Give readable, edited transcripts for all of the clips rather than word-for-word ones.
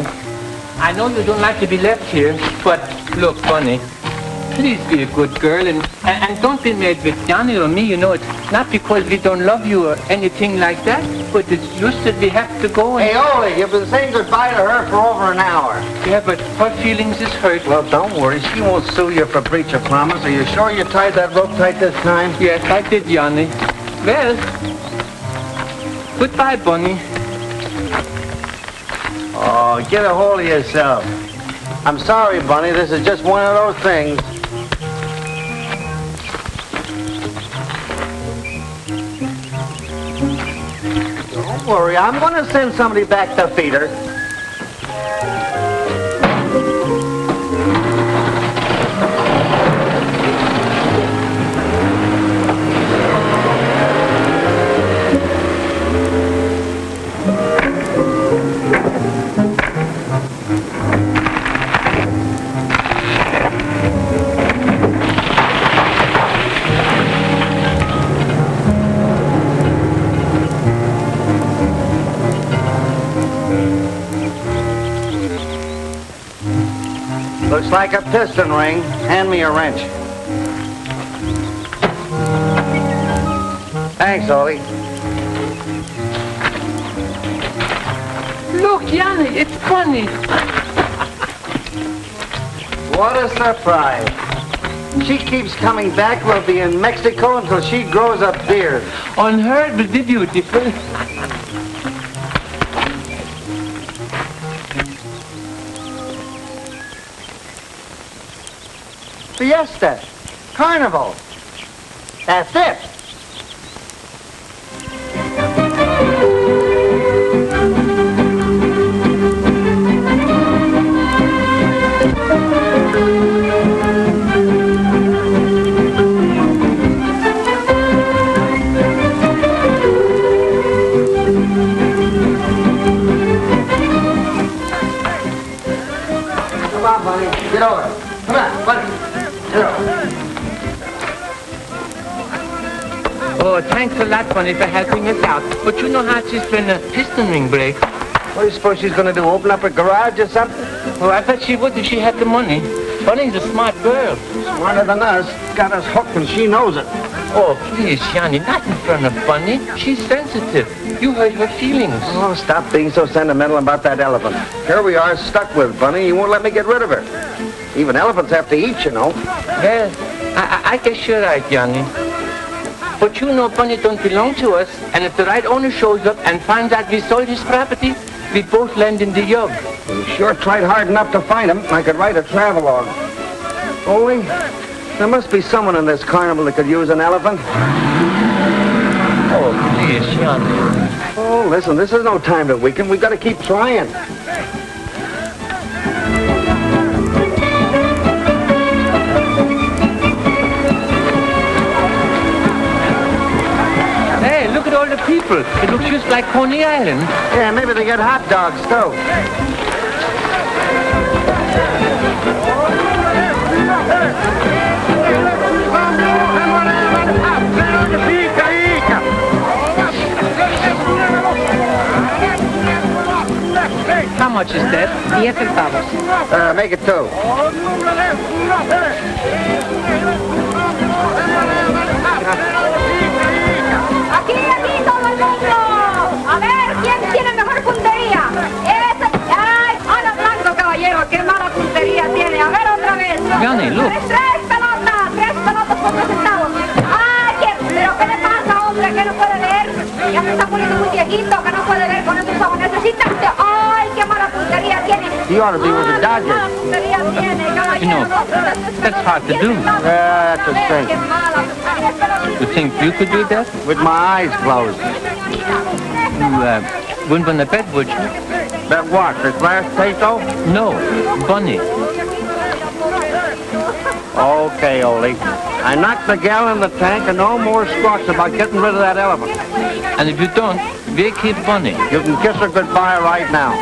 Johnny. I know you don't like to be left here, but look, Bunny, please be a good girl and don't be mad with Johnny or me. You know, it's not because we don't love you or anything like that, but it's just that we have to go and... Hey, Ole, you've been saying goodbye to her for over an hour. Yeah, but her feelings is hurt. Well, don't worry. She won't sue you for breach of promise. Are you sure you tied that rope tight this time? Yes, I did, Johnny. Well, goodbye, Bunny. Oh, get a hold of yourself. I'm sorry, Bunny. This is just one of those things. Don't worry. I'm going to send somebody back to feed her. Looks like a piston ring. Hand me a wrench. Thanks, Ole. Look, Johnny, it's Bunny. What a surprise. She keeps coming back. We'll be in Mexico until she grows a beard. On her, it will be beautiful. Fiesta. Carnival. That's it. Come on, Bunny. Get over. Come on, Bunny. Oh, thanks a lot, Bunny, for helping us out. But you know how she's been a piston ring break. What do you suppose she's going to do, open up a garage or something? Oh, I bet she would if she had the money. Bunny's a smart girl. Smarter than us. Got us hooked and she knows it. Oh, please, Johnny, not in front of Bunny. She's sensitive. You hurt her feelings. Oh, stop being so sentimental about that elephant. Here we are, stuck with Bunny. You won't let me get rid of her. Even elephants have to eat, you know. Well, I guess you're right, Johnny. But you know Bunny don't belong to us, and if the right owner shows up and finds out we sold his property, we both land in the yug. You sure tried hard enough to find him. I could write a travelogue. Only, there must be someone in this carnival that could use an elephant. Oh, please, Johnny. Oh, listen, this is no time to weaken. We've got to keep trying. Look at all the people. It looks just like Coney Island. Yeah, maybe they get hot dogs, too. How much is that? 10 centavos. Make it 2. Aquí, todo el mundo. A ver, ¿quién tiene mejor puntería? Ese. ¡Ay! ¡Ana Blanco, caballero! ¡Qué mala puntería tiene! A ver, otra vez. Johnny, look. 3 pelotas por 2 centavos. ¡Ay! ¿Pero qué le pasa, hombre? ¿Que no puede ver? Ya se está poniendo muy viejito, que no puede ver con esos ojos. Necesita usted. ¡Ay! ¡Qué mala puntería tiene! You ought to be with the Dodgers. ¡Qué mala puntería tiene, caballero! You know, that's hard to do. That's a strength. ¡Qué mala puntería! You think you could do that? With my eyes closed. You wouldn't win the bet, would you? Bet what? This last peso? No, Bunny. Okay, Ole. I knocked the gal in the tank and no more squawks about getting rid of that elephant. And if you don't, we'll keep Bunny. You can kiss her goodbye right now.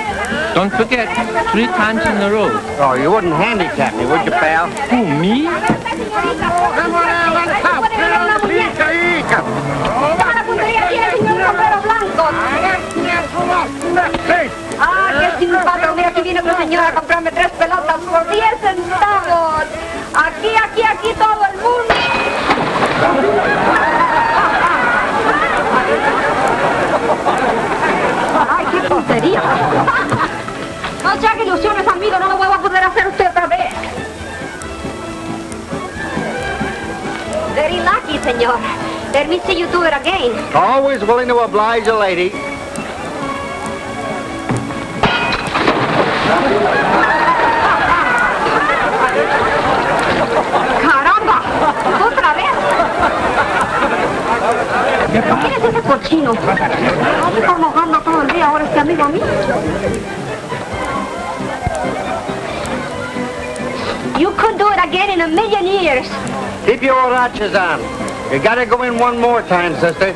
Don't forget, 3 times in a row. Oh, you wouldn't handicap me, would you, pal? Who, me? Ah, qué simpático, mira que vino tu señora a comprarme 3 pelotas por 10 centavos. Aquí, todo el mundo. ¡Ay, qué puntería! No se haga ilusiones, amigo, no lo vuelvo a poder hacer usted otra vez. Very lucky, señor. Let me see you do it again. Always willing to oblige a lady. ¡Caramba! ¡Otra vez! ¿Quién es ese cochino? No se está mojando todo el día ahora este amigo mío. You could do it again in a million years. Keep your horachas on. You gotta go in one more time, sister.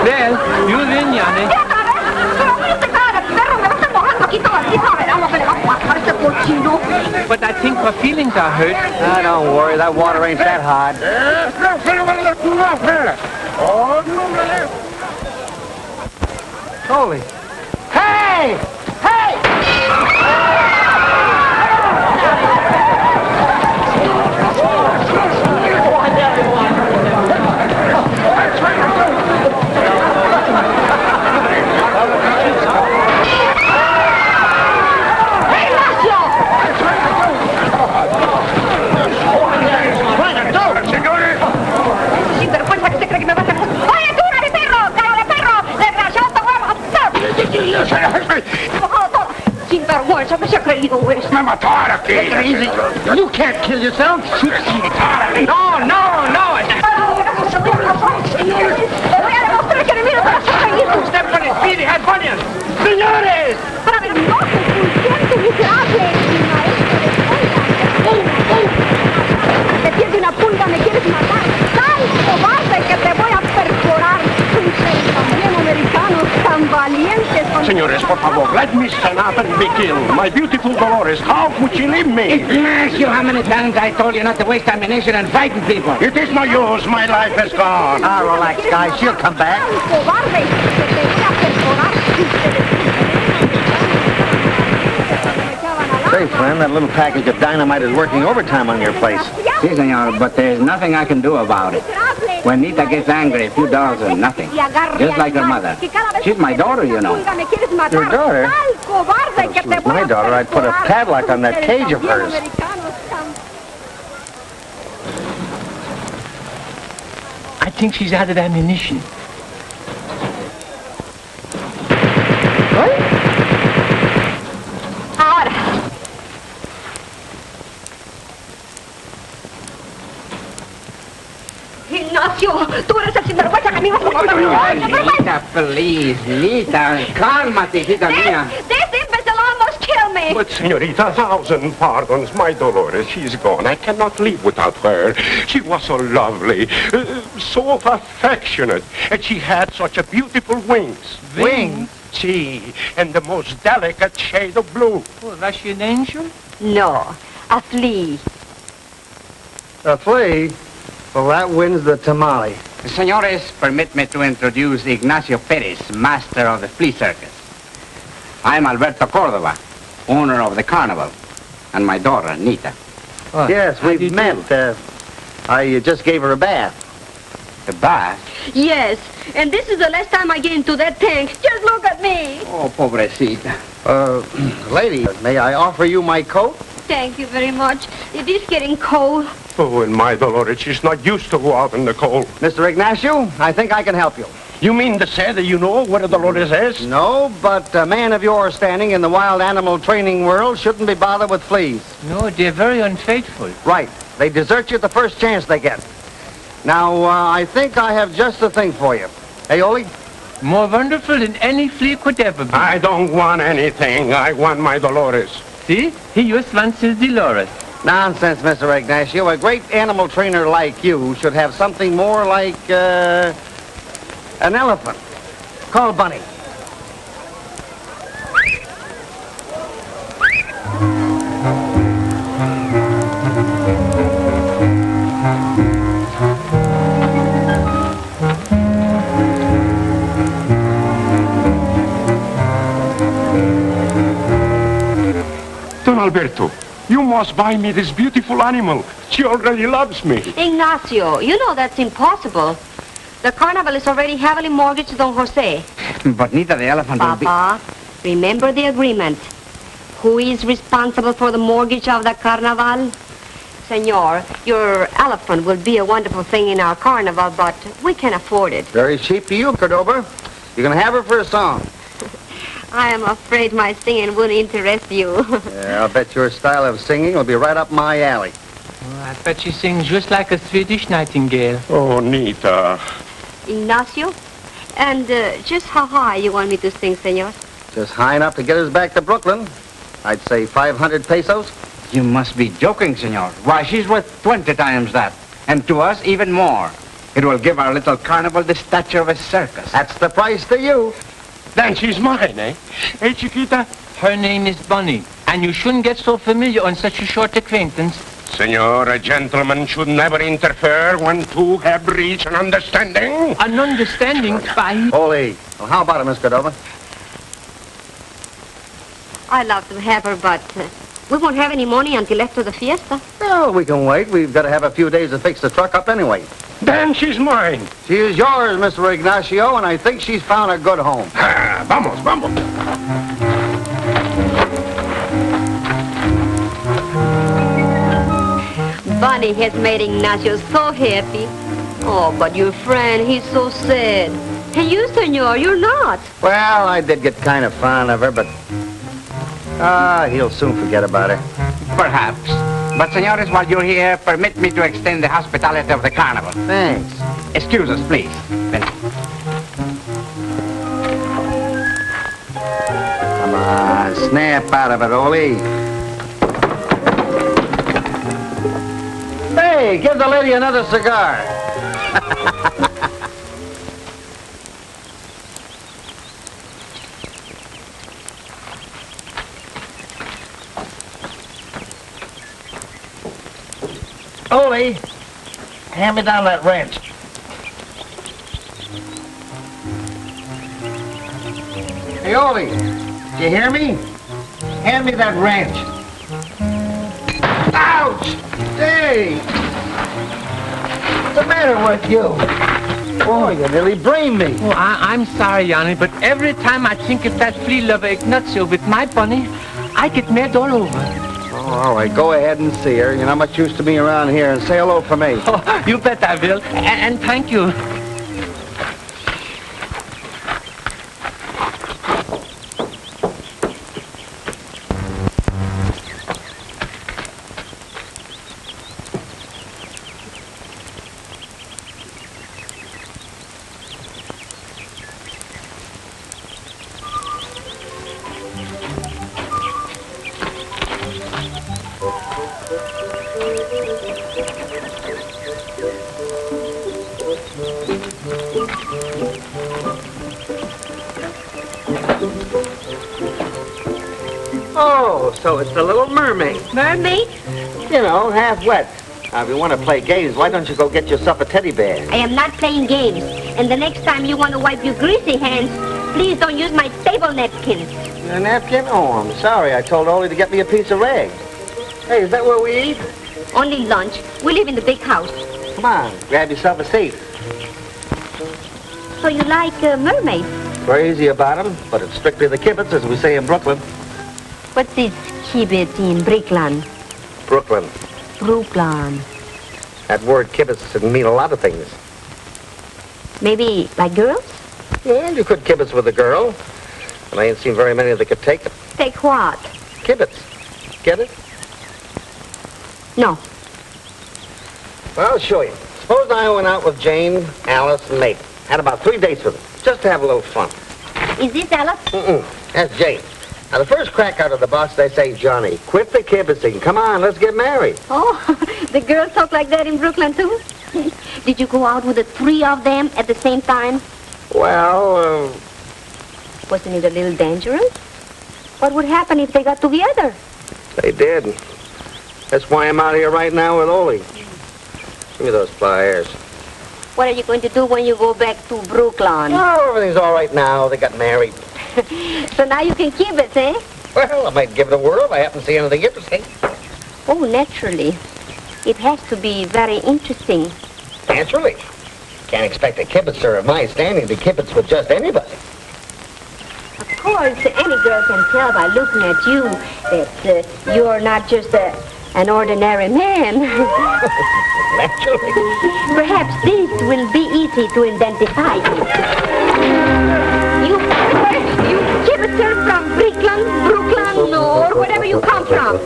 Well, you win, Yanni. ¿Qué otra vez? Pero voy a cara de perro, me va a estar mojando aquí todo el día. Verá lo que le va a pasar a este cochino. But I think her feelings are hurt. Ah, don't worry, that water ain't that hot. Holy. Hey! Hey! Sinvergüenza, ¿qué se ha creído esto? Me matar aquí. You can't kill yourself. No, no, no. Le voy a demostrar que enemigos para hacer reír. Usted pone speedy, have onion. Señores. Para ver, no, consciente, miserable. Te pierde una pulga, me quieres matar. ¡Sal, cobarde, que te voy a perforar! Ustedes también, americanos, tan valientes. Señores, por favor, let me stand up and begin. My beautiful Dolores, how could you leave me? Ignacio, how many times I told you not to waste ammunition and fighting people? It is no use. My life is gone. Ah, relax, guys. She'll come back. Cobarde, que te voy a perforar. Say, friend, that little package of dynamite is working overtime on your place. Si, senor, but there's nothing I can do about it. When Nita gets angry, a few dollars are nothing. Just like her mother. She's my daughter, you know. Your daughter? If she was my daughter, I'd put a padlock on that cage of hers. I think she's out of ammunition. Ahora. Ignacio, tú eres el sinvergüenza que me ibas a matar. Nita, please, Nita, cálmate, hijita mía. This imbecile almost killed me. But, señorita, 1,000 pardons. My Dolores, she's gone. I cannot live without her. She was so lovely, so affectionate, and she had such a beautiful wings. Wings? See, and the most delicate shade of blue. Oh, was she an angel? No, a flea. A flea? Well, that wins the tamale. Senores, permit me to introduce Ignacio Perez, master of the flea circus. I'm Alberto Cordova, owner of the carnival, and my daughter, Nita. Oh, Yes, how do you we've do? met. I just gave her a bath. The bath? Yes, and this is the last time I get into that tank. Just look at me. Oh, pobrecita. Lady, may I offer you my coat? Thank you very much. It is getting cold. Oh, and my Dolores, she's not used to go out in the cold. Mr. Ignacio, I think I can help you. You mean to say that you know where Dolores is? No, but a man of your standing in the wild animal training world shouldn't be bothered with fleas. No, they're very unfaithful. Right. They desert you the first chance they get. Now, I think I have just the thing for you. Hey, Oli? More wonderful than any flea could ever be. I don't want anything. I want my Dolores. See? He just wants his Dolores. Nonsense, Mr. Ignacio. A great animal trainer like you should have something more like, an elephant. Call Bunny. Alberto, you must buy me this beautiful animal. She already loves me. Ignacio, you know that's impossible. The carnival is already heavily mortgaged to Don Jose. But neither the elephant will be... Papa, remember the agreement. Who is responsible for the mortgage of the carnival? Senor, your elephant will be a wonderful thing in our carnival, but we can afford it. Very cheap to you, Cordova. You can have her for a song. I am afraid my singing wouldn't interest you. Yeah, I'll bet your style of singing will be right up my alley. Oh, I bet she sings just like a Swedish nightingale. Oh, Nita. Ignacio? And just how high you want me to sing, senor? Just high enough to get us back to Brooklyn. I'd say 500 pesos. You must be joking, senor. Why, she's worth 20 times that. And to us, even more. It will give our little carnival the stature of a circus. That's the price to you. Then she's mine, eh? Hey, Chiquita? Her name is Bunny, and you shouldn't get so familiar on such a short acquaintance. Senor, a gentleman should never interfere when two have reached an understanding. An understanding by... Holy. Well, how about it, Miss Cordova? I'd love to have her, but we won't have any money until after the fiesta. Well, we can wait. We've got to have a few days to fix the truck up anyway. Then she's mine. She is yours, Mr. Ignacio, and I think she's found a good home. Ah, vamos, vamos. Bunny has made Ignacio so happy. Oh, but your friend, he's so sad. And you, senor, you're not. Well, I did get kind of fond of her, but... he'll soon forget about her. Perhaps. But, senores, while you're here, permit me to extend the hospitality of the carnival. Thanks. Excuse us, please. Come on, snap out of it, Ole. Hey, give the lady another cigar. Ole, hand me down that wrench. Hey, Ole, do you hear me? Hand me that wrench. Ouch! Hey! What's the matter with you? Oh, you nearly brained me. Oh, I'm sorry, Yanni, but every time I think of that flea lover Ignacio with my Bunny, I get mad all over. Oh, all right, go ahead and see her. You're not much use to me around here, and say hello for me. Oh, you bet I will, and thank you. Oh, so it's the Little Mermaid. Mermaid? You know, half wet. Now, if you want to play games, why don't you go get yourself a teddy bear? I am not playing games. And the next time you want to wipe your greasy hands, please don't use my table napkins. A napkin? Oh, I'm sorry. I told Ole to get me a piece of rag. Hey, is that where we eat? Only lunch. We live in the big house. Come on, grab yourself a seat. So you like mermaids? Crazy about them, but it's strictly the kibitz, as we say in Brooklyn. What's this kibitz in Brickland? Brooklyn. Brooklyn. That word kibitz can mean a lot of things. Maybe like girls? Well, you could kibitz with a girl, but I ain't seen very many that could take it. Take what? Kibitz. Get it? No. Well, I'll show you. Suppose I went out with Jane, Alice, and Mabel. Had about 3 dates with them, just to have a little fun. Is this Alice? That's Jane. Now, the first crack out of the box, they say, Johnny, quit the kibitzing. Come on, let's get married. Oh, the girls talk like that in Brooklyn, too? Did you go out with the 3 of them at the same time? Well, Wasn't it a little dangerous? What would happen if they got together? they did. That's why I'm out here right now with Ole. Give me those pliers. What are you going to do when you go back to Brooklyn? Oh, everything's all right now. They got married. So now you can keep it, eh? Well, I might give it a whirl if I happen to see anything interesting. Oh, naturally. It has to be very interesting. Naturally. Can't expect a kibitzer of my standing to kibitz with just anybody. Of course, any girl can tell by looking at you that you're not just an ordinary man. Naturally. Perhaps this will be easy to identify you. You kibitzer from Brooklyn, or wherever you come from.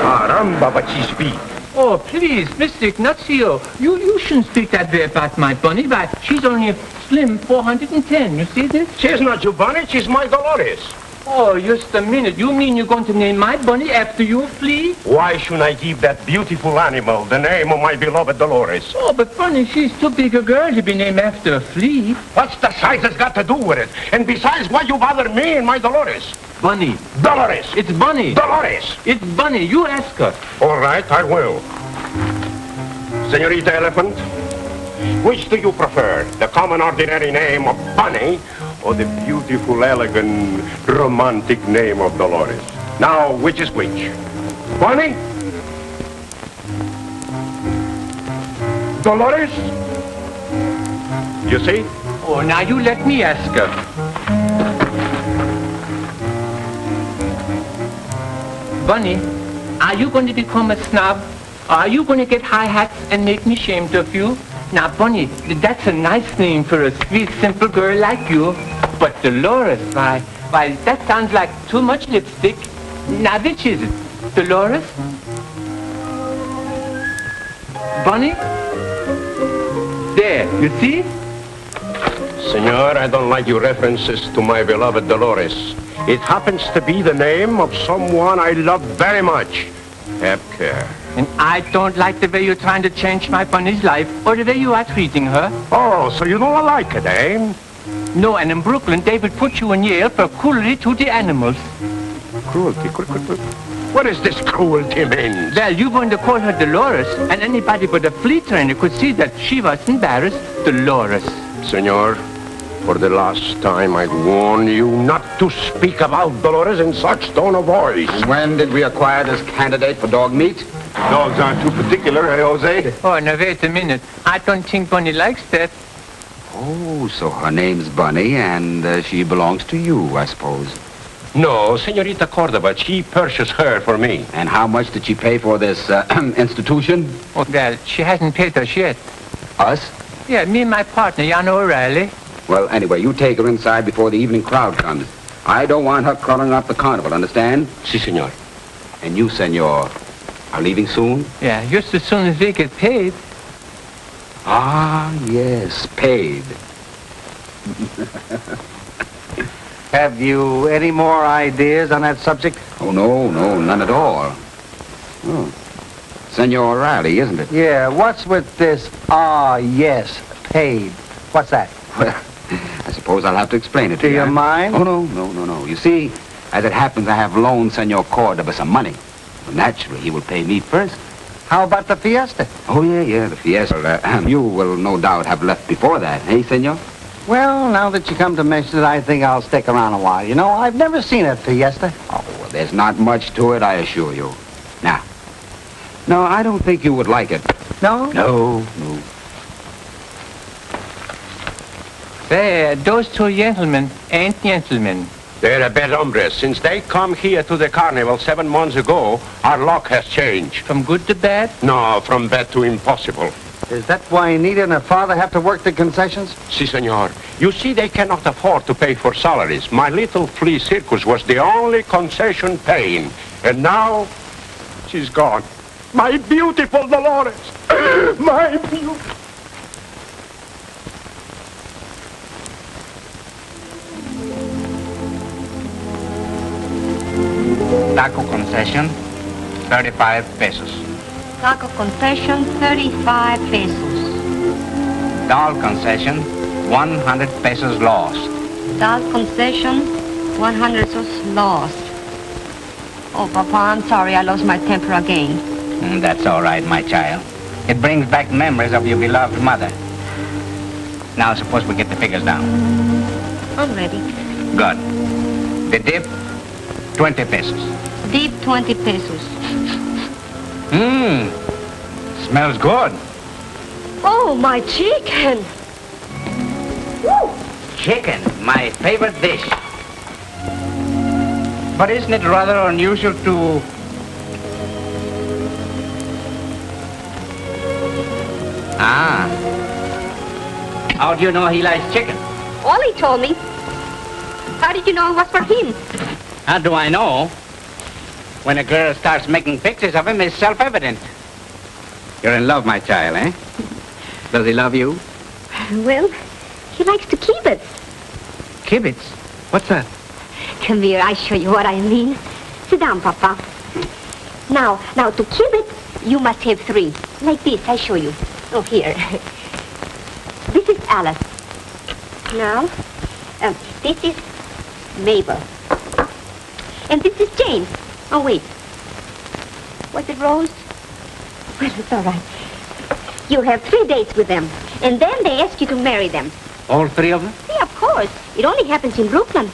Caramba, but she speaks. Oh, please, Mr. Ignacio, you shouldn't speak that way about my bunny, but she's only a slim 410. You see this? She's not your bunny, she's my Dolores. Oh, just a minute. You mean you're going to name my bunny after you, Flea? Why shouldn't I give that beautiful animal the name of my beloved Dolores? Oh, but Bunny, she's too big a girl to be named after a flea. What's the size has got to do with it? And besides, why you bother me and my Dolores? Bunny. Dolores! It's Bunny. Dolores! It's Bunny. You ask her. All right, I will. Senorita Elephant, which do you prefer? The common ordinary name of Bunny or the beautiful, elegant, romantic name of Dolores? Now, which is which? Bunny? Dolores? You see? Oh, now you let me ask her. Bunny, are you going to become a snob? Are you going to get high hats and make me ashamed of you? Now, Bunny, that's a nice name for a sweet, simple girl like you. But Dolores, why, that sounds like too much lipstick. Now, which is it? Dolores? Bunny? There, you see? Senor, I don't like your references to my beloved Dolores. It happens to be the name of someone I love very much. Have care. And I don't like the way you're trying to change my Bunny's life or the way you are treating her. Oh, so you don't like it, eh? No, and in Brooklyn, they will put you in jail for cruelty to the animals. Cruelty? What does this cruelty mean? Well, you want to call her Dolores, and anybody but a flea trainer could see that she was embarrassed. Dolores. Senor, for the last time, I warn you not to speak about Dolores in such tone of voice. When did we acquire this candidate for dog meat? Dogs aren't too particular, eh, Jose? Oh, now wait a minute. I don't think Bunny likes that. Oh, so her name's Bunny, and she belongs to you, I suppose. No, Senorita Cordova, she purchased her for me. And how much did she pay for this institution? Oh, well, she hasn't paid us yet. Us? Yeah, me and my partner, Jan O'Reilly. Well, anyway, you take her inside before the evening crowd comes. I don't want her crawling up the carnival, understand? Si, senor. And you, senor, are leaving soon? Yeah, just as soon as we get paid. Ah, yes, paid. Have you any more ideas on that subject? Oh, no, none at all. Oh. Senor O'Reilly, isn't it? Yeah, what's with this, yes, paid? What's that? Well, I suppose I'll have to explain it to you. Do you mind? Oh, no. You see, as it happens, I have loaned Senor Cordova some money. Well, naturally, he will pay me first. How about the fiesta? Oh, yeah, the fiesta. You will no doubt have left before that, eh, senor? Well, now that you come to mention it, I think I'll stick around a while. You know, I've never seen a fiesta. Oh, well, there's not much to it, I assure you. Now, no, I don't think you would like it. No? No. There, those two gentlemen ain't gentlemen. They're a bad hombres. Since they come here to the carnival 7 months ago, our luck has changed. From good to bad? No, from bad to impossible. Is that why Anita and her father have to work the concessions? Si, senor. You see, they cannot afford to pay for salaries. My little flea circus was the only concession paying. And now, she's gone. My beautiful Dolores. My beautiful... Taco concession, 35 pesos. Taco concession, 35 pesos. Doll concession, 100 pesos lost. Doll concession, 100 pesos lost. Oh, Papa, I'm sorry. I lost my temper again. That's all right, my child. It brings back memories of your beloved mother. Now, suppose we get the figures down. I'm ready. Good. The dip, 20 pesos. Deep 20 pesos. Smells good. Oh, my chicken. Woo! Chicken, my favorite dish. But isn't it rather unusual to... How do you know he likes chicken? Ollie told me. How did you know it was for him? How do I know? When a girl starts making pictures of him, it's self-evident. You're in love, my child, eh? Does he love you? Well, he likes to keep it. Kibitz? What's that? Come here, I show you what I mean. Sit down, Papa. Now, to keep it, you must have 3. Like this, I show you. Oh, here. This is Alice. Now, this is Mabel. And this is Jane. Oh, wait. Was it Rose? Well, it's all right. You have 3 dates with them, and then they ask you to marry them. All 3 of them? Yeah, of course. It only happens in Brooklyn.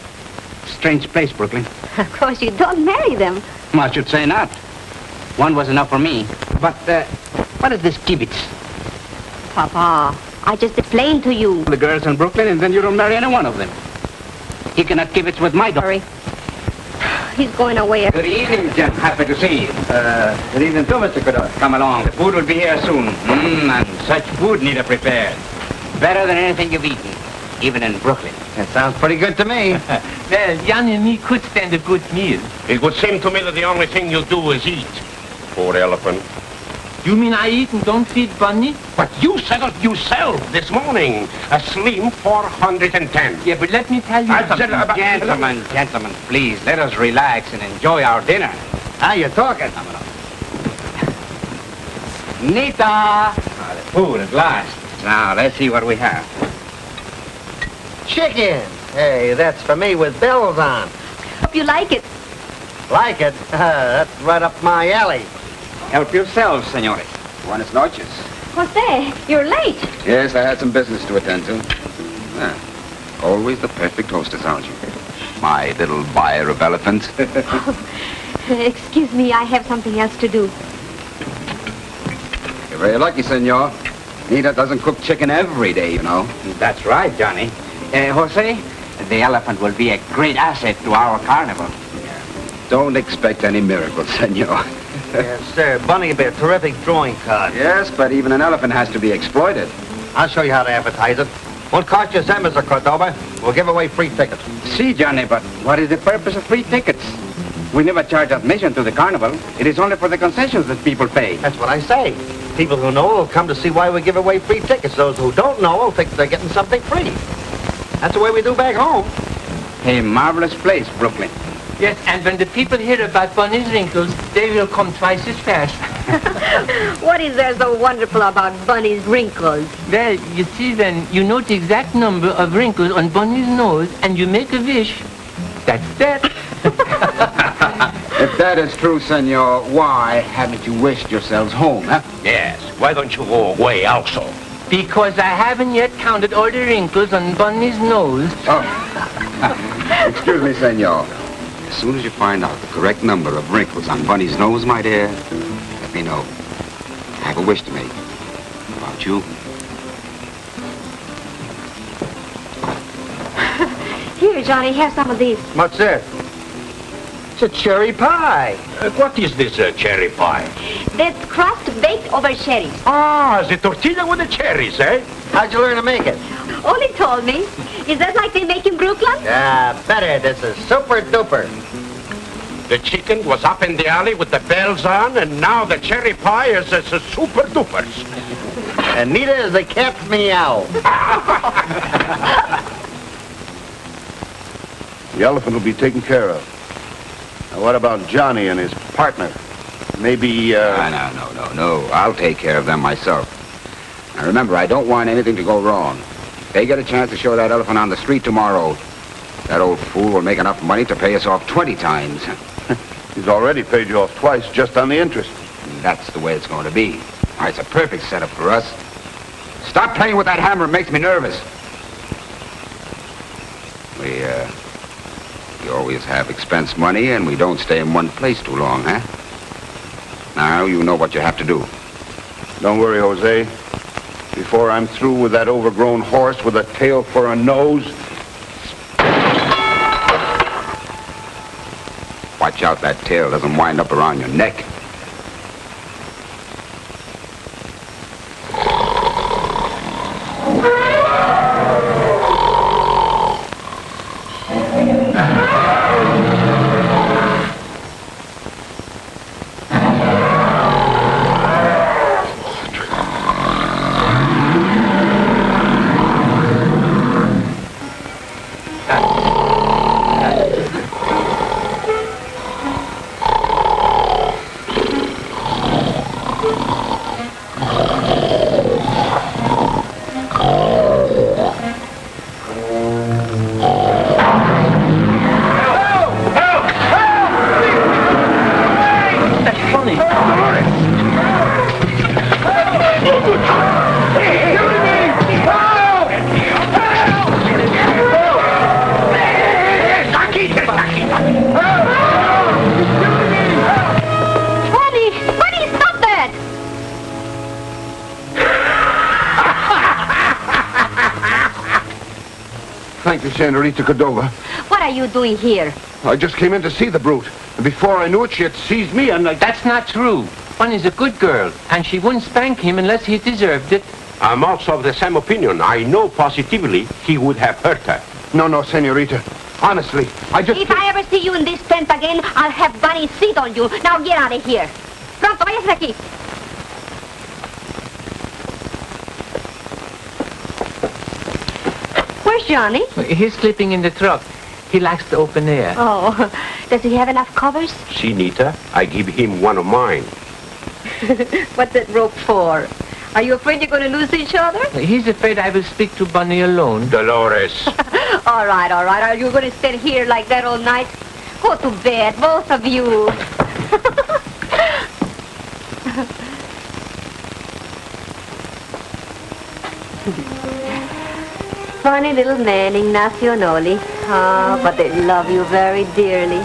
Strange place, Brooklyn. Of course, you don't marry them. I should say not. One was enough for me. But, what is this kibitz? Papa, I just explained to you. The girls in Brooklyn, and then you don't marry any one of them. He cannot kibitz with my daughter. Sorry. He's going away. Good evening, Jen. Happy to see you. Good evening too, Mr. Cadot. Come along. The food will be here soon. And such food needed prepared. Better than anything you've eaten, even in Brooklyn. That sounds pretty good to me. Well, Johnny and me could stand a good meal. It would seem to me that the only thing you'll do is eat. Poor elephant. You mean I eat and don't feed Bunny? But you said it yourself this morning. A slim 410. Yeah, but let me tell you something. Gentlemen, please, let us relax and enjoy our dinner. How you talking? Nita! The food at last. Now, let's see what we have. Chicken. Hey, that's for me with bells on. Hope you like it. Like it? That's right up my alley. Help yourselves, senores. Buenas noches. Jose, you're late. Yes, I had some business to attend to. Always the perfect hostess, aren't you? My little buyer of elephants. Excuse me, I have something else to do. You're very lucky, senor. Nita doesn't cook chicken every day, you know. That's right, Johnny. Jose, the elephant will be a great asset to our carnival. Don't expect any miracles, senor. Yes, sir. Bunny will be a terrific drawing card. Yes, but even an elephant has to be exploited. I'll show you how to advertise it. Won't cost you a cent, Mr. Cordova. We'll give away free tickets. See, Johnny, but what is the purpose of free tickets? We never charge admission to the carnival. It is only for the concessions that people pay. That's what I say. People who know will come to see why we give away free tickets. Those who don't know will think they're getting something free. That's the way we do back home. A marvelous place, Brooklyn. Yes, and when the people hear about Bunny's wrinkles, they will come twice as fast. What is there so wonderful about Bunny's wrinkles? Well, you see, when you know the exact number of wrinkles on Bunny's nose and you make a wish, that's that. If that is true, senor, why haven't you wished yourselves home, huh? Yes. Why don't you go away also? Because I haven't yet counted all the wrinkles on Bunny's nose. Oh. Excuse me, senor. As soon as you find out the correct number of wrinkles on Bunny's nose, my dear, let me know. I have a wish to make. About you. Here, Johnny, have some of these. What's this? It's a cherry pie. What is this cherry pie? That's crust baked over cherries. Ah, the tortilla with the cherries, eh? How'd you learn to make it? Ollie told me. Is that like they make in Brooklyn? Yeah, better. This is super duper. The chicken was up in the alley with the bells on, and now the cherry pie is a super dupers. And Nita is a cat meow. The elephant will be taken care of. Now, what about Johnny and his partner? Maybe, No. I'll take care of them myself. Now, remember, I don't want anything to go wrong. If they get a chance to show that elephant on the street tomorrow, that old fool will make enough money to pay us off 20 times. he's already paid you off twice just on the interest. that's the way it's going to be. It's a perfect setup for us. Stop playing with that hammer. It makes me nervous. We always have expense money, and we don't stay in one place too long, huh? Now you know what you have to do. Don't worry, Jose. Before I'm through with that overgrown horse with a tail for a nose. Watch out that tail doesn't wind up around your neck. Thank you, Senorita Cordova. What are you doing here? I just came in to see the brute. And before I knew it, she had seized me and That's not true. Bunny's a good girl, and she wouldn't spank him unless he deserved it. I'm also of the same opinion. I know positively he would have hurt her. No, Senorita. Honestly, I just... If I ever see you in this tent again, I'll have Bunny sit on you. Now get out of here. Pronto, váyase de aquí. Where's Johnny? He's sleeping in the truck. He likes the open air. Oh, does he have enough covers? See, Nita, I give him one of mine. What's that rope for? Are you afraid you're going to lose each other? He's afraid I will speak to Bunny alone. Dolores. All right. Are you going to stay here like that all night? Go to bed, both of you. Funny little man, Ignacio Noli. Ah, but they love you very dearly.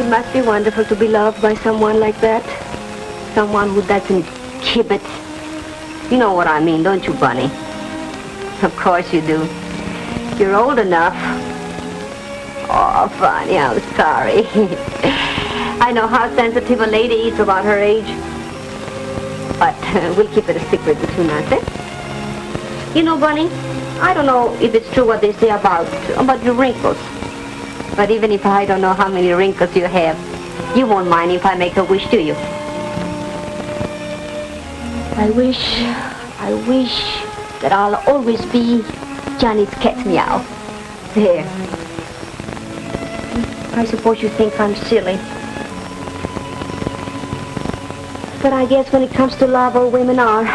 It must be wonderful to be loved by someone like that. Someone who doesn't kibitz. You know what I mean, don't you, Bunny? Of course you do. You're old enough. Oh, Bunny, I'm sorry. I know how sensitive a lady is about her age. But we'll keep it a secret between us, eh? You know, Bunny, I don't know if it's true what they say about your wrinkles. But even if I don't know how many wrinkles you have, you won't mind if I make a wish, do you? I wish that I'll always be Johnny's cat meow. There. I suppose you think I'm silly. But I guess when it comes to love, all women are.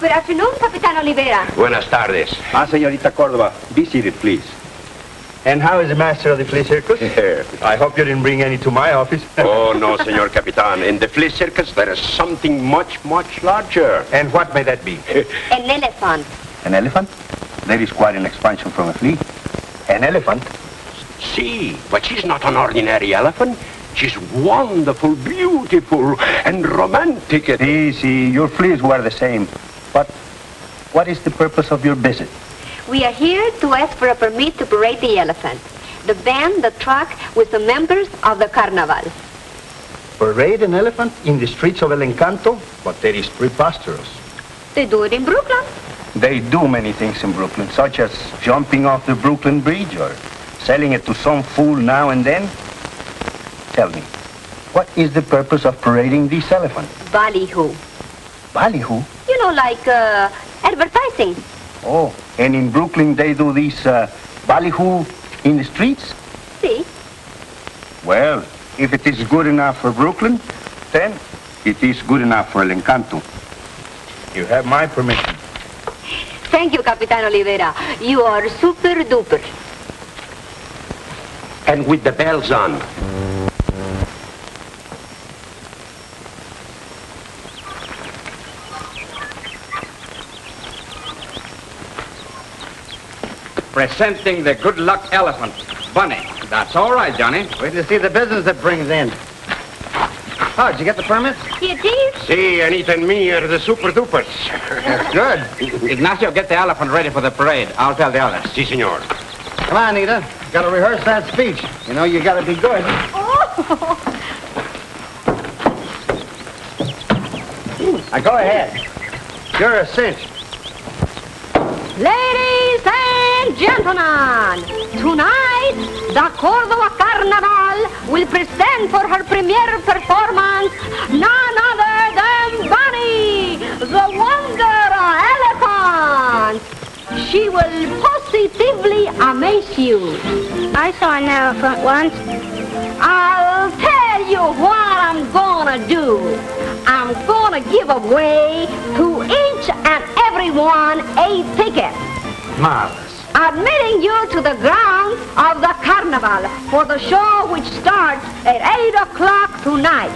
Good afternoon, Capitan Olivera. Buenas tardes. Señorita Cordova, be seated, please. And how is the master of the flea circus? I hope you didn't bring any to my office. Oh, no, Senor Capitan. In the flea circus, there is something much, much larger. And what may that be? An elephant. An elephant? That is quite an expansion from a flea. An elephant? See, but she's not an ordinary elephant. She's wonderful, beautiful, and romantic. See, your fleas were the same. But what is the purpose of your visit? We are here to ask for a permit to parade the elephant. The band, the truck, with the members of the carnival. Parade an elephant in the streets of El Encanto? But that is preposterous. They do it in Brooklyn. They do many things in Brooklyn, such as jumping off the Brooklyn Bridge or selling it to some fool now and then. Tell me, what is the purpose of parading this elephant? Ballyhoo. Ballyhoo? You know, like advertising. Oh, and in Brooklyn they do this ballyhoo in the streets? See? Well, if it is good enough for Brooklyn, then it is good enough for El Encanto. You have my permission. Thank you, Capitan Oliveira. You are super duper. And with the bells on. Presenting the good luck elephant, Bunny. That's all right, Johnny. Wait till you see the business it brings in. Oh, did you get the permits? It is. See, Anita and me are the super dupers. That's good. Ignacio, get the elephant ready for the parade. I'll tell the others. Si, senor. Come on, Anita. Got to rehearse that speech. You know, you got to be good. Oh. Now, go ahead. You're a cinch. Ladies and gentlemen, tonight the Cordova Carnival will present for her premiere performance none other than Bunny, the Wonder Elephant. She will positively amaze you. I saw an elephant once. I'll tell you what I'm gonna do. I'm gonna give away to each and everyone a ticket. Marvelous. Admitting you to the grounds of the carnival for the show which starts at 8 o'clock tonight.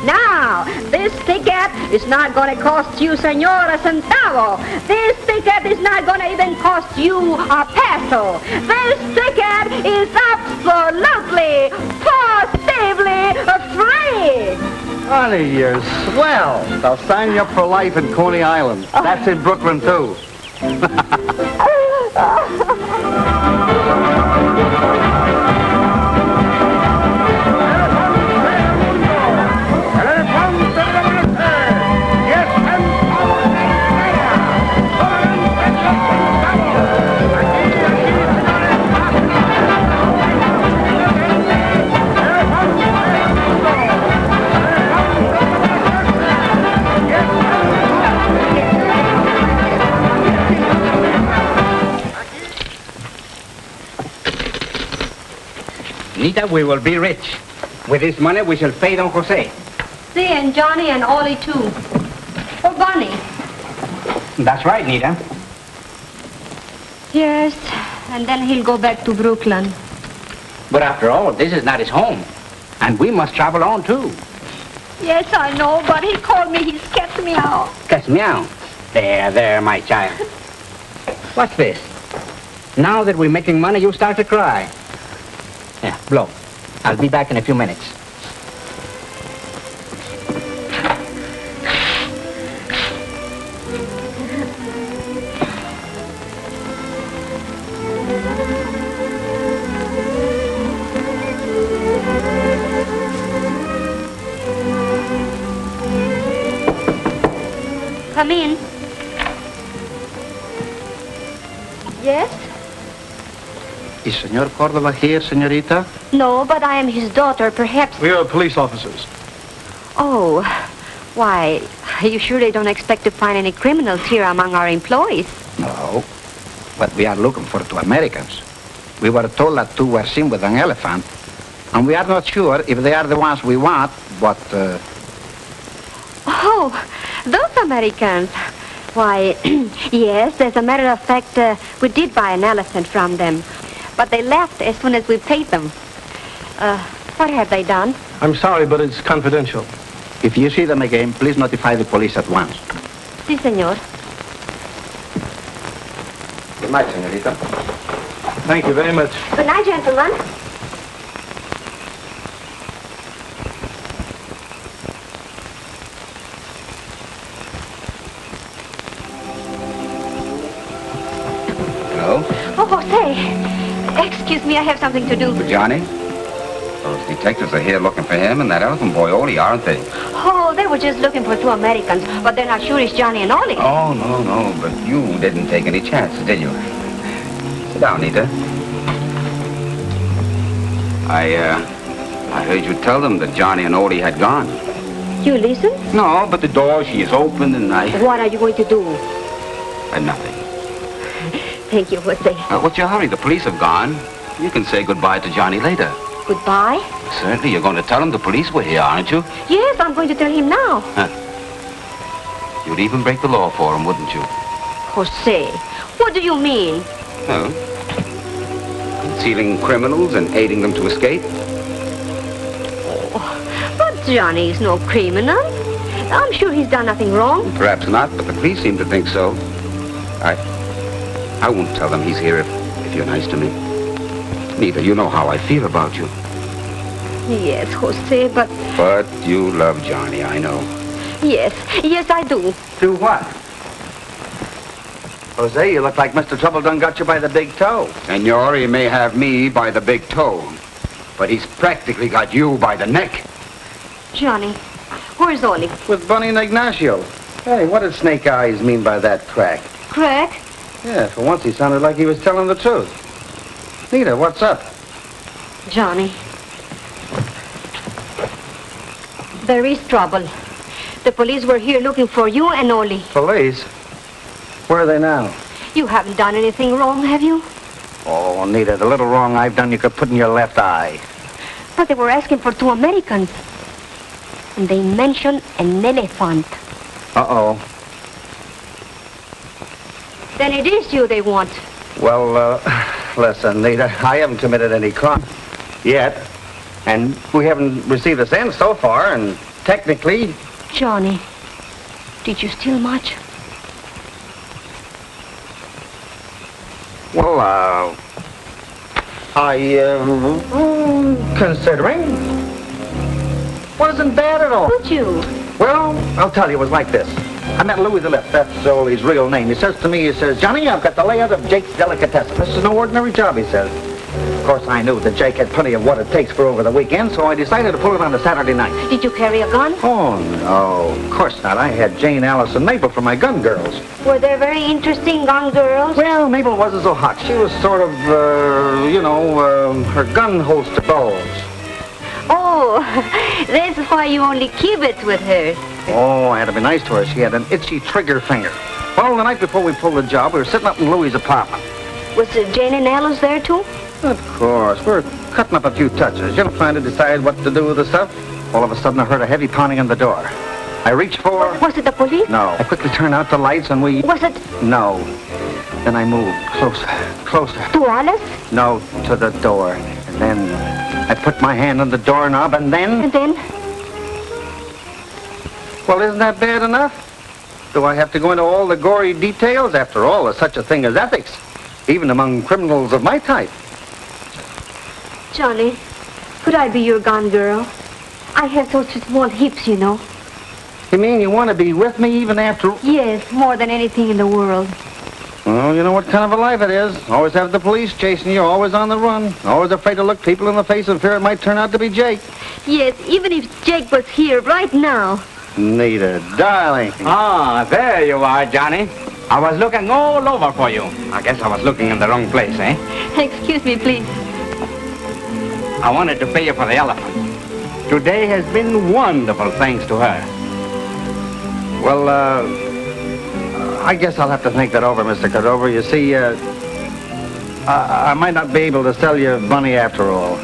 Now, this ticket is not going to cost you, senor, a centavo. This ticket is not going to even cost you a peso. This ticket is absolutely, positively free. Honey, you're swell. I'll sign you up for life in Coney Island. That's in Brooklyn, too. Nita, we will be rich. With this money, we shall pay Don Jose. See, and Johnny and Ollie, too. For Bunny. That's right, Nita. Yes, and then he'll go back to Brooklyn. But after all, this is not his home. And we must travel on, too. Yes, I know, but he called me his cat meow. Cat meow. There, my child. What's this? Now that we're making money, you start to cry. Yeah, blow. I'll be back in a few minutes. Come in. Yes? Is Senor Cordova here, senorita? No, but I am his daughter. Perhaps... We are police officers. Oh, why, you sure they don't expect to find any criminals here among our employees? No, but we are looking for two Americans. We were told that two were seen with an elephant, and we are not sure if they are the ones we want, but... Oh, those Americans. Why, yes, as a matter of fact, we did buy an elephant from them. But they left as soon as we paid them. What have they done? I'm sorry, but it's confidential. If you see them again, please notify the police at once. Si, senor. Good night, senorita. Thank you very much. Good night, gentlemen. Hello? Oh, Jose. Excuse me, I have something to do. Johnny? Those detectives are here looking for him and that elephant boy, Ollie, aren't they? Oh, they were just looking for two Americans, but they're not sure it's Johnny and Ollie. Oh, no, but you didn't take any chances, did you? Sit down, Nita. I heard you tell them that Johnny and Ollie had gone. You listen? No, but the door, she is open and What are you going to do? Nothing. Thank you, Jose. What's your hurry? The police have gone. You can say goodbye to Johnny later. Goodbye? Certainly, you're going to tell him the police were here, aren't you? Yes, I'm going to tell him now. You'd even break the law for him, wouldn't you? Jose, what do you mean? Well, concealing criminals and aiding them to escape. But Johnny's no criminal. I'm sure he's done nothing wrong. Perhaps not, but the police seem to think so. I won't tell them he's here if you're nice to me. Nita, you know how I feel about you. Yes, Jose, but... But you love Johnny, I know. Yes, I do. Do what? Jose, you look like Mr. Trouble done got you by the big toe. Senor, he may have me by the big toe, but he's practically got you by the neck. Johnny, where's Oli? With Bunny and Ignacio. Hey, what did Snake Eyes mean by that crack? Crack? Yeah, for once he sounded like he was telling the truth. Nita, what's up? Johnny. There is trouble. The police were here looking for you and Oli. Police? Where are they now? You haven't done anything wrong, have you? Oh, Nita, the little wrong I've done you could put in your left eye. But they were asking for 2 Americans. And they mentioned an elephant. Uh-oh. Then it is you they want. Well, listen, Nita, I haven't committed any crime yet. And we haven't received a cent so far, and technically... Johnny, did you steal much? Well, considering, wasn't bad at all. Would you? Well, I'll tell you, it was like this. I met Louis the Lift, that's Oli's real name. He says to me, he says, Johnny, I've got the layout of Jake's delicatessen. This is no ordinary job, he says. Of course, I knew that Jake had plenty of what it takes for over the weekend, so I decided to pull it on a Saturday night. Did you carry a gun? Oh, no, of course not. I had Jane, Alice, and Mabel for my gun girls. Were they very interesting gun girls? Well, Mabel wasn't so hot. She was sort of, her gun holster balls. Oh, that's why you only kibitz with her. Oh, I had to be nice to her. She had an itchy trigger finger. Well, the night before we pulled the job, we were sitting up in Louis' apartment. Was Jane and Alice there, too? Of course. We're cutting up a few touches, trying to decide what to do with the stuff. All of a sudden, I heard a heavy pounding on the door. I reached for... Was it the police? No. I quickly turned out the lights and we... Was it... No. Then I moved closer. To Alice? No, to the door. And then I put my hand on the doorknob and then... And then? Well, isn't that bad enough? Do I have to go into all the gory details? After all, there's such a thing as ethics, even among criminals of my type. Johnny, could I be your gun girl? I have such small hips, you know. You mean you want to be with me even after... Yes, more than anything in the world. Well, you know what kind of a life it is. Always have the police chasing you, always on the run. Always afraid to look people in the face and fear it might turn out to be Jake. Yes, even if Jake was here right now. Nita, darling. Ah, there you are, Johnny. I was looking all over for you. I guess I was looking in the wrong place, eh? Excuse me, please. I wanted to pay you for the elephant. Today has been wonderful, thanks to her. Well, I guess I'll have to think that over, Mr. Cordova. You see, I might not be able to sell you Bunny after all.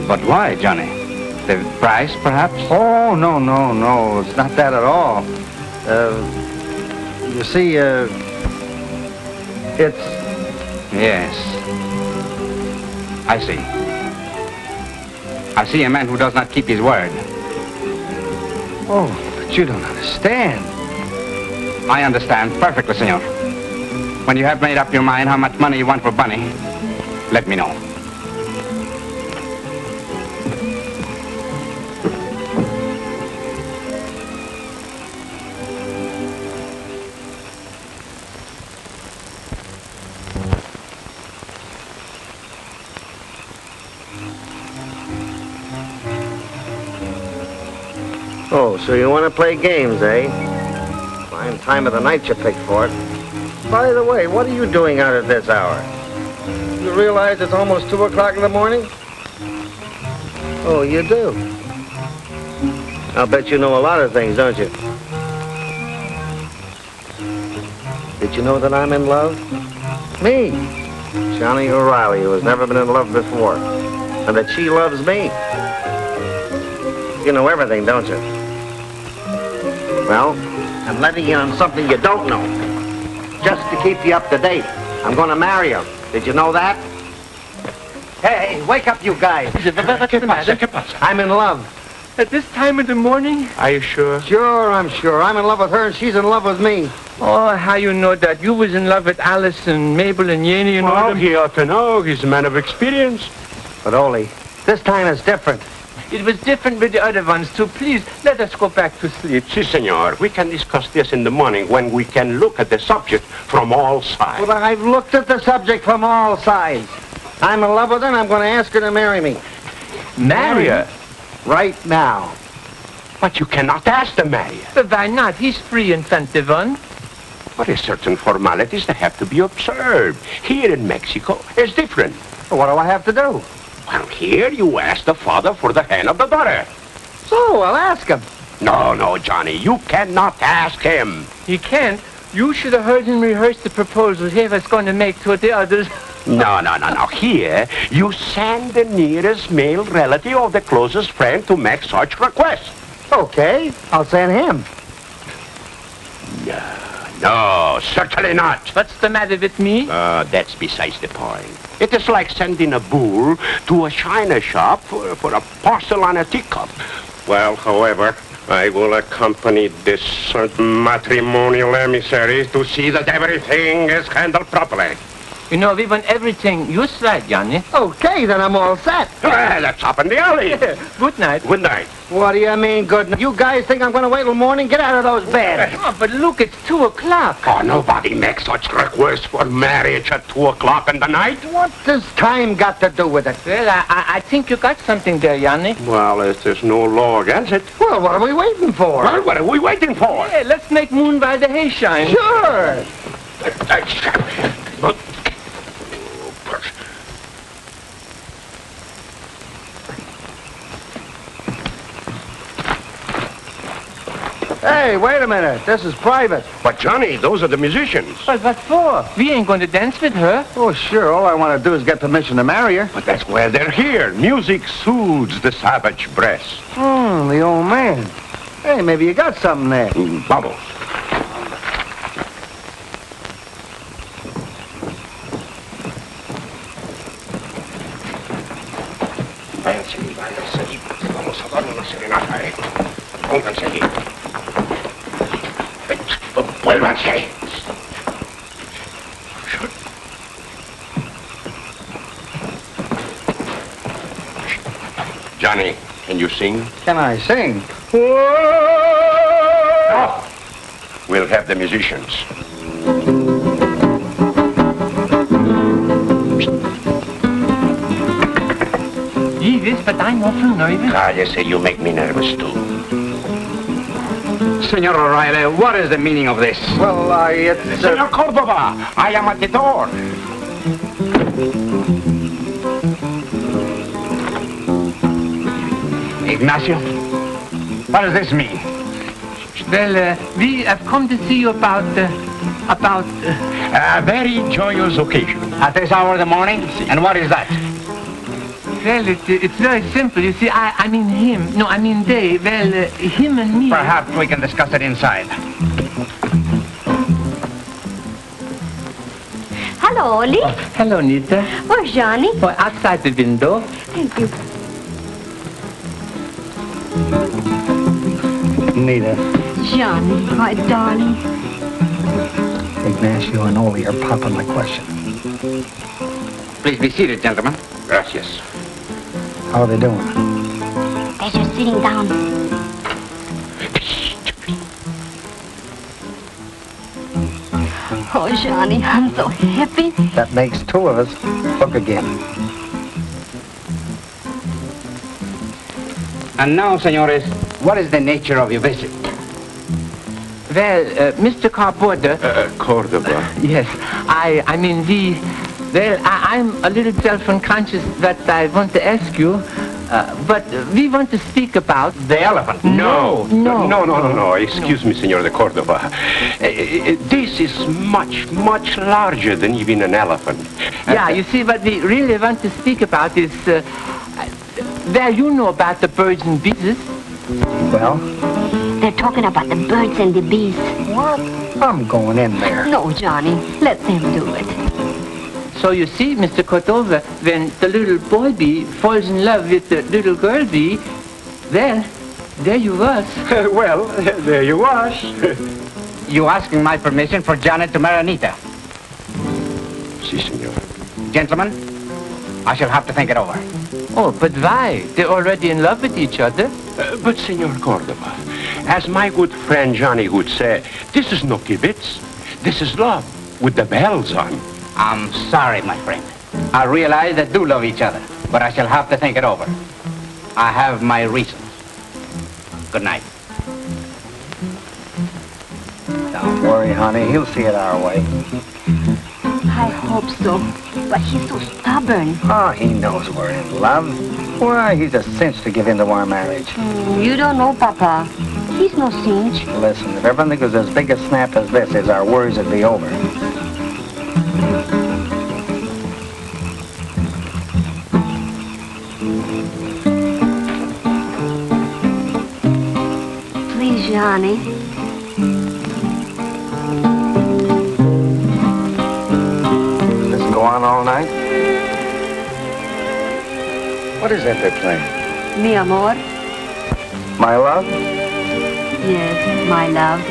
But why, Johnny? The price, perhaps? Oh, no. It's not that at all. You see, it's... Yes. I see. I see a man who does not keep his word. Oh, but you don't understand. I understand perfectly, senor. When you have made up your mind how much money you want for Bunny, let me know. Oh, so you want to play games, eh? Fine time of the night you picked for it. By the way, what are you doing out at this hour? You realize it's almost 2 o'clock in the morning? Oh, you do? I'll bet you know a lot of things, don't you? Did you know that I'm in love? Me, Johnny O'Reilly, who has never been in love before. And that she loves me. You know everything, don't you? Well, I'm letting you on something you don't know. just to keep you up to date. I'm going to marry her. Did you know that? Hey, wake up, you guys. What's the matter? I'm in love. At this time of the morning? Are you sure? Sure, I'm sure. I'm in love with her and she's in love with me. Oh, how you know that? You was in love with Alice and Mabel and Yaney and all Well, them. he ought to know. He's a man of experience. But Ole, this time it's different. It was different with the other ones, too. Please, let us go back to sleep. Si, senor. We can discuss this in the morning when we can look at the subject from all sides. Well, I've looked at the subject from all sides. I'm in love with her and I'm going to ask her to marry me. Marry her? Right now. But you cannot ask to marry her. But why not? He's free and 21. There are certain formalities that have to be observed. Here in Mexico, it's different. Well, what do I have to do? Well, here you ask the father for the hand of the daughter. So, I'll ask him. No, Johnny, you cannot ask him. He can't. You should have heard him rehearse the proposal he was going to make to the others. No. Here, you send the nearest male relative of the closest friend to make such request. Okay, I'll send him. No, certainly not. What's the matter with me? That's besides the point. It is like sending a bull to a china shop for a porcelain teacup. Well, however, I will accompany this matrimonial emissary to see that everything is handled properly. You know, we want everything just right, Johnny. Okay, then I'm all set. That's up in the alley. Good night. Good night. What do you mean, good? You guys think I'm going to wait till morning? Get out of those beds. Oh, but look, it's 2 o'clock. Oh, nobody makes such requests for marriage at 2 o'clock in the night. What does time got to do with it? Well, I think you got something there, Johnny. Well, there's no law against it. Well, what are we waiting for? Well, what are we waiting for? Hey, let's make moon while the hay shines. Sure. Hey, wait a minute. This is private. But, Johnny, those are the musicians. But what for? We ain't going to dance with her. Oh, sure. All I want to do is get permission to marry her. But that's why they're here. Music soothes the savage breast. The old man. Hey, maybe you got something there. Bubbles. Váyanse. Vamos a dar una serenata, ¿eh? Pónganse aquí. Vuélvanse. Johnny, can you sing? Can I sing? No. We'll have the musicians. Jeeves, but I'm awful nervous. Cállese, you make me nervous too. Senor O'Reilly, what is the meaning of this? Well, it's... Senor Cordova, I am at the door. Ignacio, what does this mean? Well, we have come to see you about... A very joyous occasion. At this hour of the morning? And what is that? Well, it's very simple. You see, I mean him. No, I mean they. Well, him and me. Perhaps we can discuss it inside. Hello, Ollie. Hello, Nita. Where's Johnny? Oh, outside the window. Thank you. Nita, Johnny, my darling. Ignacio and Ole are popping the question. Please be seated, gentlemen. Gracias. How are they doing? They're just sitting down. Oh, Johnny, I'm so happy. That makes 2 of us. Look again. And now, senores, what is the nature of your visit? Well, Mr. Carborder... Cordova. Yes, I mean, I'm a little self-unconscious that I want to ask you, but we want to speak about... The elephant. No. No. Excuse me, Senor de Cordova. This is much, much larger than even an elephant. Yeah, you see, what we really want to speak about is... well, you know about the birds and bees. Well? They're talking about the birds and the bees. What? I'm going in there. No, Johnny. Let them do it. So you see, Mr. Cordova, when the little boy bee falls in love with the little girl bee, well, there you was. Well, there you was. You asking my permission for Johnny to marry Anita? Si, senor. Gentlemen, I shall have to think it over. Oh, but why? They're already in love with each other. But, Senor Cordova, as my good friend Johnny would say, this is no kibitz. This is love with the bells on. I'm sorry, my friend. I realize they do love each other, but I shall have to think it over. I have my reasons. Good night. Don't worry, honey. He'll see it our way. I hope so. But he's so stubborn. Oh, he knows we're in love. Why, he's a cinch to give in to our marriage. You don't know, Papa. He's no cinch. Listen, if everything was as big a snap as this is, our worries would be over. Please, Johnny. Go on all night? What is that they're playing? Mi amor. My love? Yes, my love.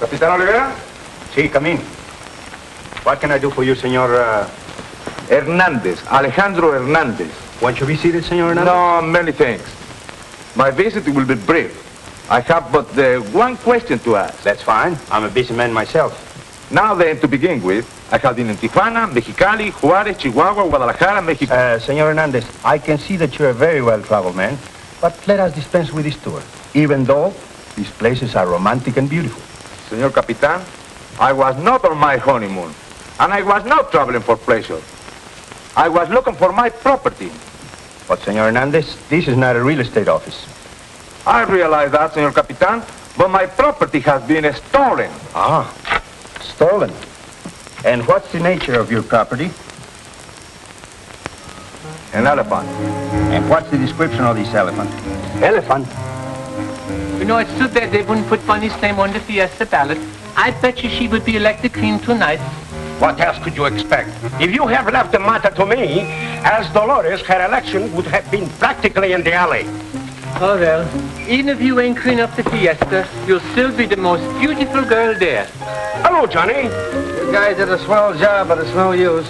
Capitán Olivera? Sí, come in. What can I do for you, Senor Hernandez, Alejandro Hernandez. Want you to be seated, Senor Hernandez? No, many thanks. My visit will be brief. I have but one question to ask. That's fine. I'm a busy man myself. Now then, to begin with, I have been in Tijuana, Mexicali, Juarez, Chihuahua, Guadalajara, Mexico. Senor Hernandez, I can see that you're a very well-traveled man, but let us dispense with this tour, even though these places are romantic and beautiful. Senor Capitan, I was not on my honeymoon, and I was not traveling for pleasure. I was looking for my property. But, Senor Hernandez, this is not a real estate office. I realize that, Senor Capitan, but my property has been stolen. Ah, stolen. And what's the nature of your property? An elephant. And what's the description of this elephant? Elephant? You know, it's too bad they wouldn't put Bunny's name on the Fiesta ballot. I bet you she would be elected queen tonight. What else could you expect? If you have left the matter to me, as Dolores, her election would have been practically in the alley. Oh, well, even if you ain't queen of the Fiesta, you'll still be the most beautiful girl there. Hello, Johnny. You guys did a swell job, but it's no use.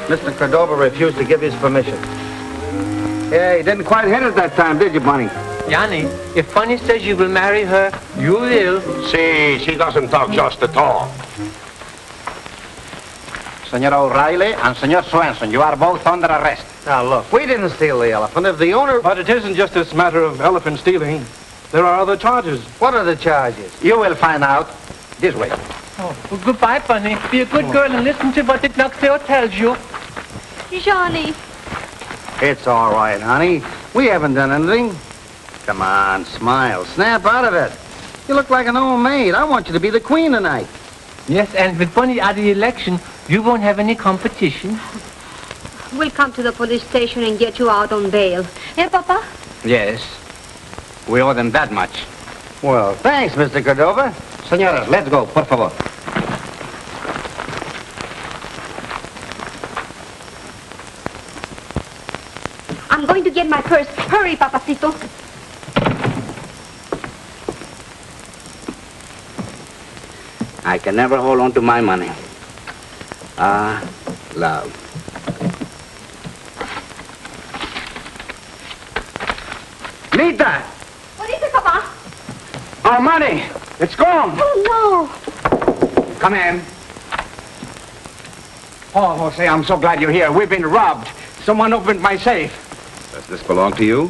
Mr. Cordova refused to give his permission. Yeah, he didn't quite hit it that time, did you, Bunny? Johnny, if Bunny says you will marry her, you will. See, she doesn't talk just at all. Senor O'Reilly and Senor Swenson, you are both under arrest. Now, look, we didn't steal the elephant. If the owner... But it isn't just this matter of elephant stealing. There are other charges. What are the charges? You will find out. This way. Oh, well, goodbye, Bunny. Be a good girl and listen to what the doctor tells you. Johnny. It's all right, honey. We haven't done anything. Come on, smile. Snap out of it. You look like an old maid. I want you to be the queen tonight. Yes, and with Bunny out of the election, you won't have any competition. We'll come to the police station and get you out on bail. Eh, Papa? Yes. We owe them that much. Well, thanks, Mr. Cordova. Señores, let's go, por favor. I'm going to get my purse. Hurry, Papacito. I can never hold on to my money. Ah, love. Lita! What is it, Papa? Our money! It's gone! Oh, Come in. Oh, Jose, I'm so glad you're here. We've been robbed. Someone opened my safe. Does this belong to you?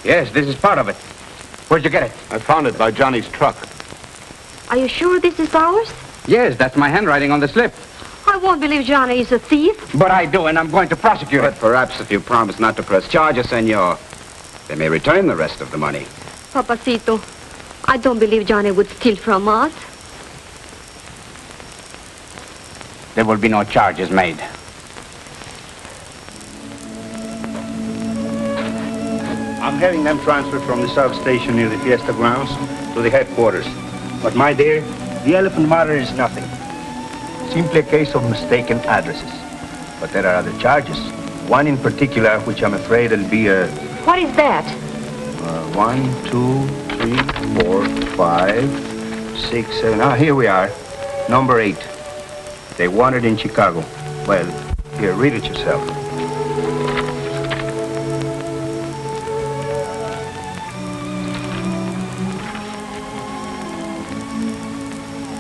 Yes, this is part of it. Where'd you get it? I found it by Johnny's truck. no. Are you sure this is ours? Yes, that's my handwriting on the slip. I won't believe Johnny is a thief. But I do, and I'm going to prosecute But it. perhaps if you promise not to press charges, senor, they may return the rest of the money. Papacito, I don't believe Johnny would steal from us. There will be no charges made. I'm having them transferred from the substation near the Fiesta grounds to the headquarters. But, my dear, the elephant matter is nothing. Simply a case of mistaken addresses. But there are other charges. One in particular, which I'm afraid will be a... What is that? 1, 2, 3, 4, 5, 6, 7... Ah, here we are. Number 8. They want it in Chicago. Well, here, read it yourself.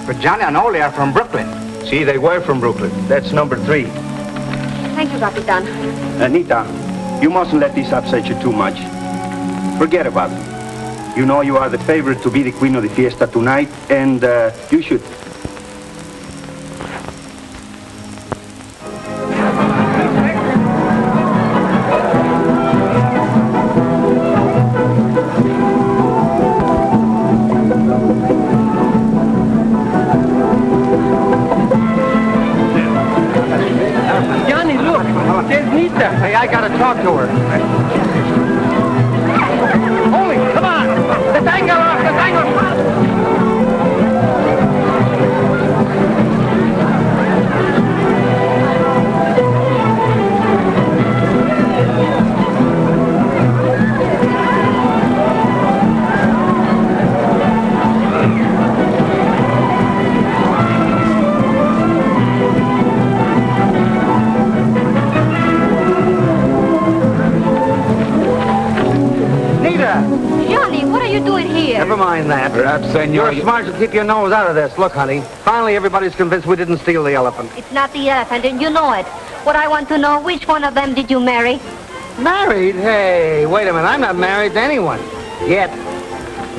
But Johnny and Ole are from Brooklyn. See, they were from Brooklyn. That's number 3. Thank you, Capitan. Anita, you mustn't let this upset you too much. Forget about it. You know you are the favorite to be the queen of the fiesta tonight, and you should... Johnny, look, there's Nita. Hey, I gotta talk to her. Holy, come on! The tango off, the tango! Johnny, what are you doing here? Never mind that. Perhaps, senor, You're smart to keep your nose out of this. Look, honey, finally everybody's convinced we didn't steal the elephant. It's not the elephant, and you know it. What I want to know, which one of them did you marry? Married? Hey, wait a minute. I'm not married to anyone. Yet.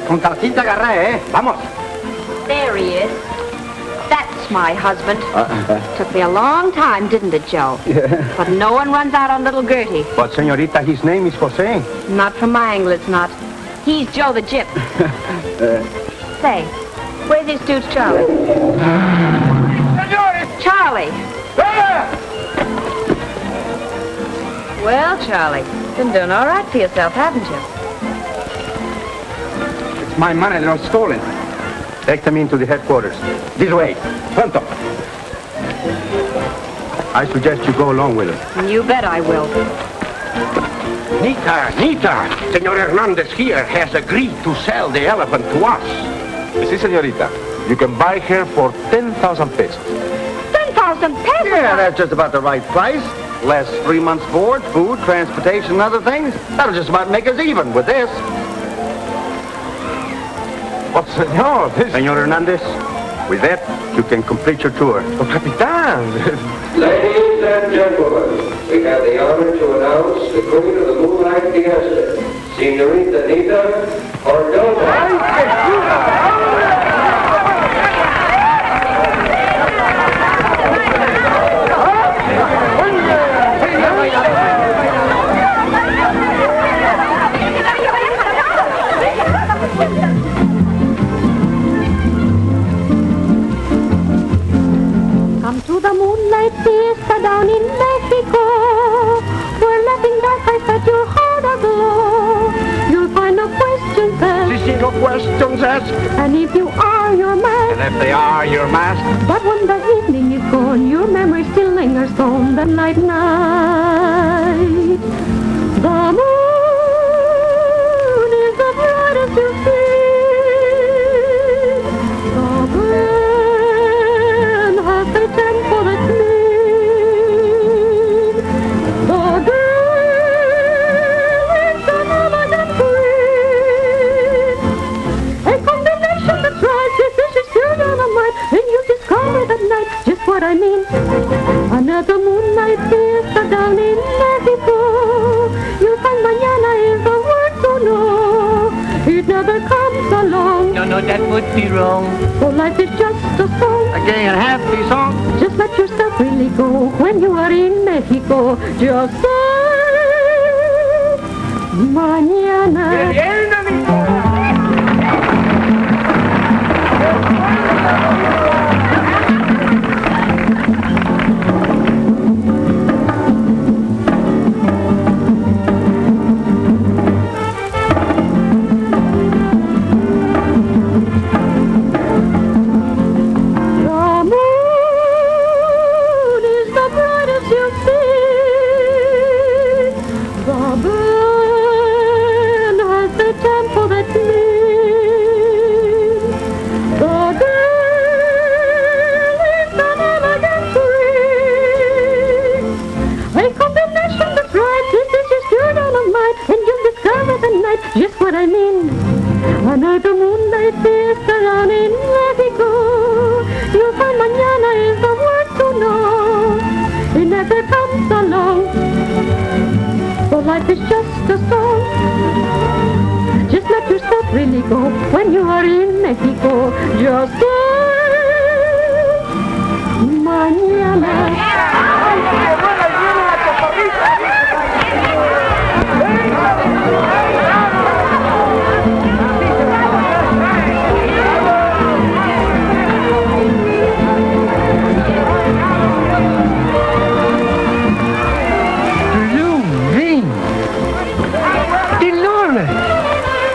Con calcita agarré, eh? Vamos. There he is. That's my husband. Took me a long time, didn't it, Joe? Yeah. But no one runs out on little Gertie. But, senorita, his name is Jose. Not from my angle, it's not. He's Joe the Gyp. Say, where's this dude's Charlie? Charlie! Well, Charlie, been doing all right for yourself, haven't you? It's my money that was stolen. Take them into the headquarters. This way. Pronto. I suggest you go along with him. You bet I will. Nita, Senor Hernandez here has agreed to sell the elephant to us. Si, señorita. You can buy her for 10,000 pesos. 10,000 pesos? Yeah, that's just about the right price. Less 3 months' board, food, transportation, and other things. That'll just about make us even with this. But, senor, this... Senor Hernandez, With that, you can complete your tour. Oh, Capitan! Ladies and gentlemen, we have the honor to announce the Queen of the Moonlight Fiesta, Senorita Nita Ordona. Come to the moonlight fiesta down in Mexico, where laughing dark eyes set your heart aglow. You'll find no questions asked. See, no questions asked. And if you are, you're masked. And if they are, you're masked. But when the evening is gone, your memory still lingers on the night. The moon is the brightest you see. The wind has the temple that's clean. The girl is the elegant queen. A combination that's right. If this is your dynamite, then you discover that night just what I mean. Another moonlight fiesta down in Mexico. You'll find mañana is the word to know. It never comes along. No, that would be wrong. So life is just a song. A gay and happy song. Just let yourself really go when you are in Mexico. Just say mañana. Just what I mean. Another moonlight fiesta down in Mexico. You'll find mañana is the word to know. It never comes along. So life is just a song. Just let yourself really go when you are in Mexico. Just say mañana.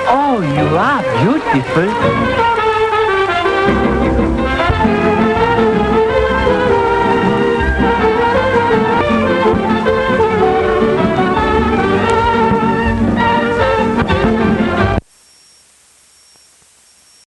Oh, you are beautiful.